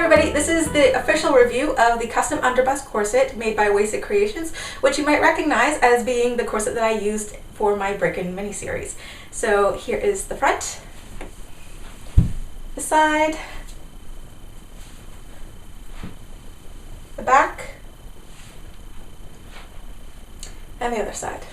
everybody, this is the official review of the custom underbust corset made by Wasted Creations, which you might recognize as being the corset that I used for my Break-In mini-series. So here is the front, the side, the back, and the other side.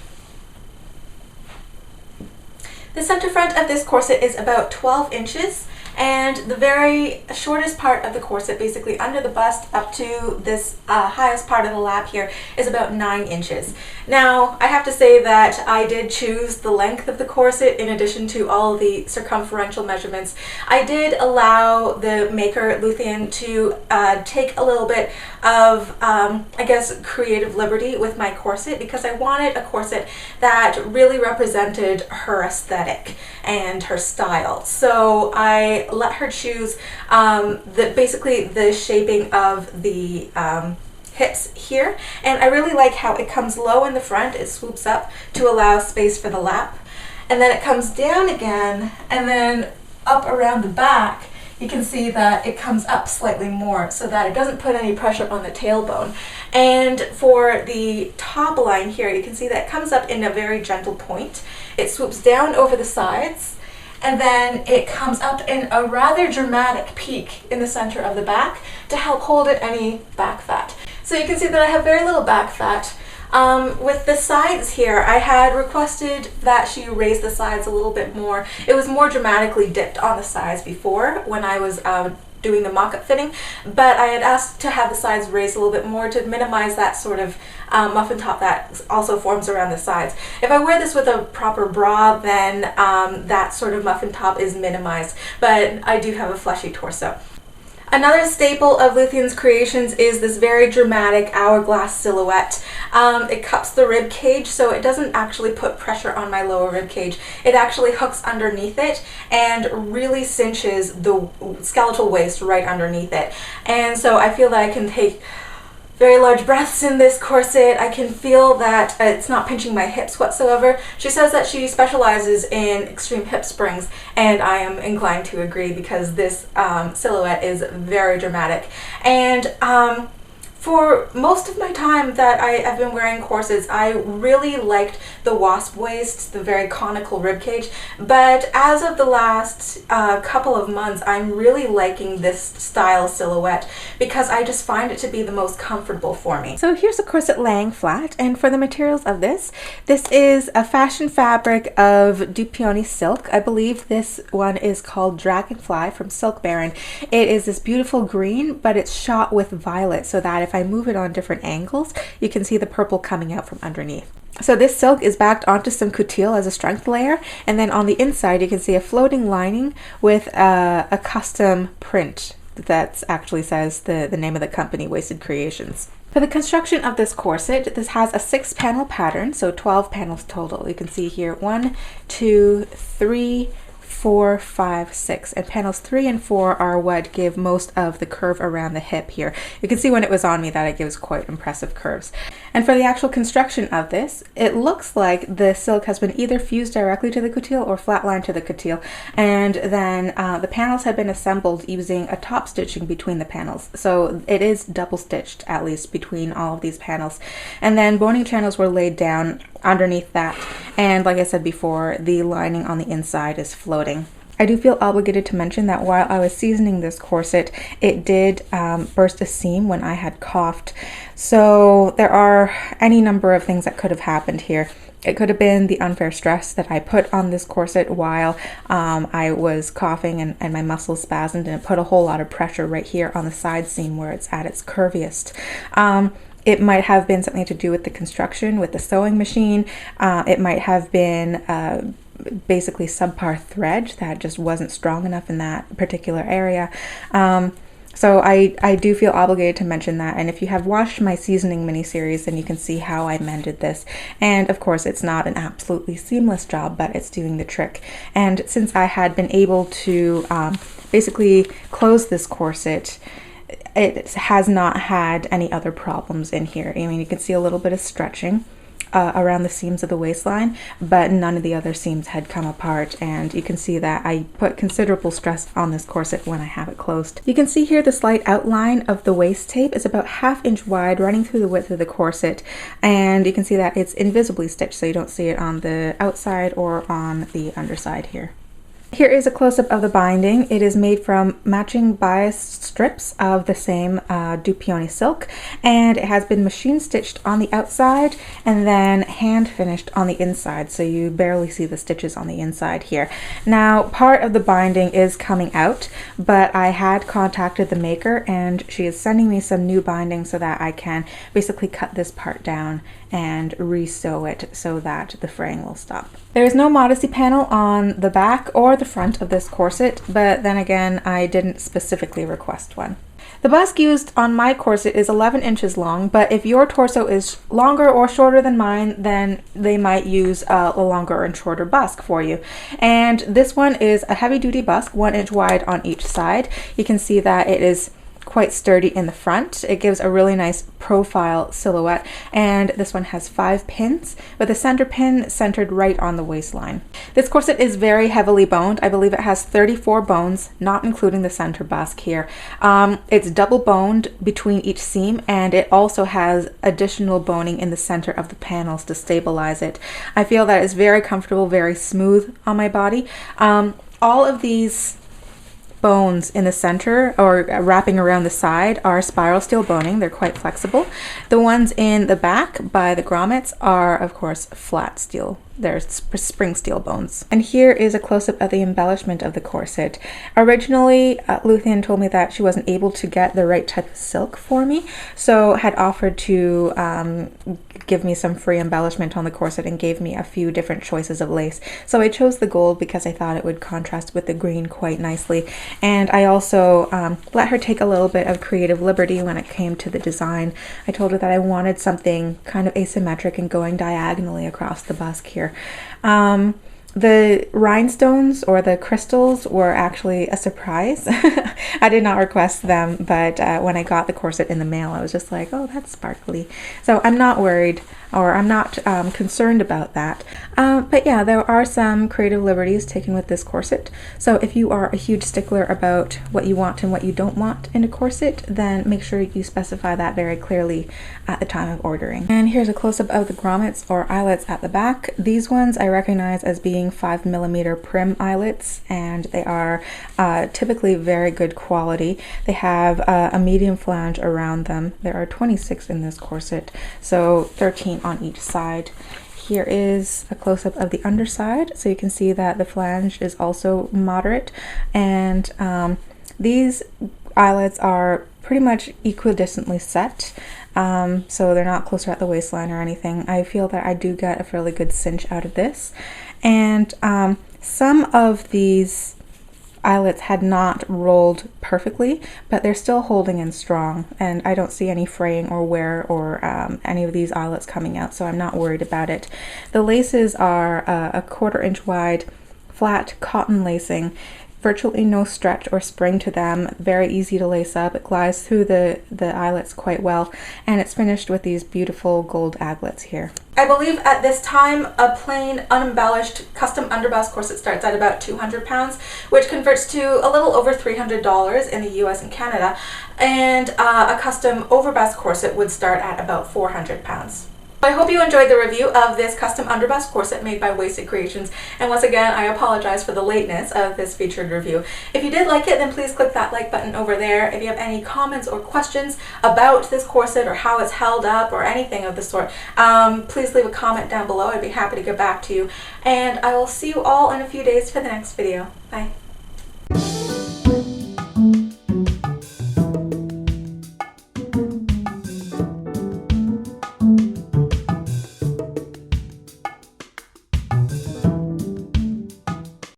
The center front of this corset is about 12 inches, and the very shortest part of the corset, basically under the bust up to this highest part of the lap here, is about 9 inches. Now, I have to say that I did choose the length of the corset in addition to all the circumferential measurements. I did allow the maker, Luthien, to take a little bit of, I guess, creative liberty with my corset, because I wanted a corset that really represented her aesthetic and her style. So I let her choose basically the shaping of the hips here, and I really like how it comes low in the front. It swoops up to allow space for the lap, and then it comes down again, and then up around the back you can see that it comes up slightly more so that it doesn't put any pressure on the tailbone. And for the top line here, you can see that it comes up in a very gentle point. It swoops down over the sides, and then it comes up in a rather dramatic peak in the center of the back to help hold in any back fat. So you can see that I have very little back fat. With the sides here, I had requested that she raise the sides a little bit more. It was more dramatically dipped on the sides before when I was doing the mock-up fitting, but I had asked to have the sides raised a little bit more to minimize that sort of muffin top that also forms around the sides. If I wear this with a proper bra, then that sort of muffin top is minimized, but I do have a fleshy torso. Another staple of Luthien's creations is this very dramatic hourglass silhouette. It cups the rib cage, so it doesn't actually put pressure on my lower rib cage. It actually hooks underneath it and really cinches the skeletal waist right underneath it. And so I feel that I can take very large breaths in this corset. I can feel that it's not pinching my hips whatsoever. She says that she specializes in extreme hip springs, and I am inclined to agree, because this silhouette is very dramatic. And for most of my time that I've been wearing corsets, I really liked the wasp waist, the very conical ribcage, but as of the last couple of months, I'm really liking this style silhouette because I just find it to be the most comfortable for me. So here's a corset laying flat, and for the materials of this is a fashion fabric of Dupioni silk. I believe this one is called Dragonfly from Silk Baron. It is this beautiful green, but it's shot with violet so that if I move it on different angles, you can see the purple coming out from underneath. So this silk is backed onto some coutil as a strength layer, and then on the inside you can see a floating lining with a custom print that actually says the name of the company, Wasted Creations. For the construction of this corset, this has a 6-panel pattern, so 12 panels total. You can see here 1, 2, 3, 4, 5, 6, and panels 3 and 4 are what give most of the curve around the hip here. You can see when it was on me that it gives quite impressive curves. And for the actual construction of this, it looks like the silk has been either fused directly to the coutil or flatlined to the coutil, and then the panels have been assembled using a top stitching between the panels. So it is double stitched, at least, between all of these panels. And then boning channels were laid down underneath that, and like I said before, the lining on the inside is floating. I do feel obligated to mention that while I was seasoning this corset, it did burst a seam when I had coughed. So there are any number of things that could have happened here. It could have been the unfair stress that I put on this corset while I was coughing and my muscles spasmed, and it put a whole lot of pressure right here on the side seam where it's at its curviest. It might have been something to do with the construction, with the sewing machine. It might have been basically subpar thread that just wasn't strong enough in that particular area. So I do feel obligated to mention that, and if you have watched my seasoning mini-series, then you can see how I mended this. And of course, it's not an absolutely seamless job, but it's doing the trick. And since I had been able to basically close this corset, it has not had any other problems in here. I mean, you can see a little bit of stretching. around the seams of the waistline, but none of the other seams had come apart, and you can see that I put considerable stress on this corset when I have it closed. You can see here the slight outline of the waist tape is about 1/2 inch wide, running through the width of the corset, and you can see that it's invisibly stitched, so you don't see it on the outside or on the underside here. Here is a close-up of the binding. It is made from matching biased strips of the same Dupioni silk, and it has been machine stitched on the outside and then hand finished on the inside, so you barely see the stitches on the inside here. Now, part of the binding is coming out, but I had contacted the maker and she is sending me some new binding so that I can basically cut this part down and re-sew it so that the fraying will stop. There is no Modesty panel on the back or the front of this corset, but then again, I didn't specifically request one. The busk used on my corset is 11 inches long, but if your torso is longer or shorter than mine, then they might use a longer and shorter busk for you. And this one is a heavy-duty busk, 1 inch wide on each side. You can see that it is quite sturdy in the front. It gives a really nice profile silhouette, and this one has 5 pins with a center pin centered right on the waistline. This corset is very heavily boned. I believe it has 34 bones, not including the center busk here. It's double boned between each seam, and it also has additional boning in the center of the panels to stabilize it. I feel that it's very comfortable, very smooth on my body. All of these bones in the center or wrapping around the side are spiral steel boning. They're quite flexible. The ones in the back by the grommets are, of course, flat steel. They're spring steel bones. And here is a close-up of the embellishment of the corset. Originally, Luthien told me that she wasn't able to get the right type of silk for me, so had offered to give me some free embellishment on the corset and gave me a few different choices of lace. So I chose the gold because I thought it would contrast with the green quite nicely. And I also let her take a little bit of creative liberty when it came to the design. I told her that I wanted something kind of asymmetric and going diagonally across the busk here. The rhinestones or the crystals were actually a surprise. I did not request them, but when I got the corset in the mail, I was just like, oh, that's sparkly. So I'm not worried, or I'm not concerned about that. But yeah, there are some creative liberties taken with this corset. So if you are a huge stickler about what you want and what you don't want in a corset, then make sure you specify that very clearly at the time of ordering. And here's a close-up of the grommets or eyelets at the back. These ones I recognize as being 5mm prim eyelets, and they are typically very good quality. They have a medium flange around them. There are 26 in this corset, so 13 on each side. Here is a close-up of the underside, so you can see that the flange is also moderate, and these eyelets are pretty much equidistantly set, so they're not closer at the waistline or anything. I feel that I do get a fairly good cinch out of this, and some of these eyelets had not rolled perfectly, but they're still holding in strong, and I don't see any fraying or wear or any of these eyelets coming out, so I'm not worried about it. The laces are a 1/4 inch wide flat cotton lacing, virtually no stretch or spring to them, very easy to lace up. It glides through the eyelets quite well, and it's finished with these beautiful gold aglets here. I believe at this time a plain unembellished custom underbust corset starts at about 200 pounds, which converts to a little over $300 in the US and Canada, and a custom overbust corset would start at about 400 pounds. I hope you enjoyed the review of this custom underbust corset made by Wasted Creations, and once again I apologize for the lateness of this featured review. If you did like it, then please click that like button over there. If you have any comments or questions about this corset or how it's held up or anything of the sort, please leave a comment down below. I'd be happy to get back to you, and I will see you all in a few days for the next video. Bye.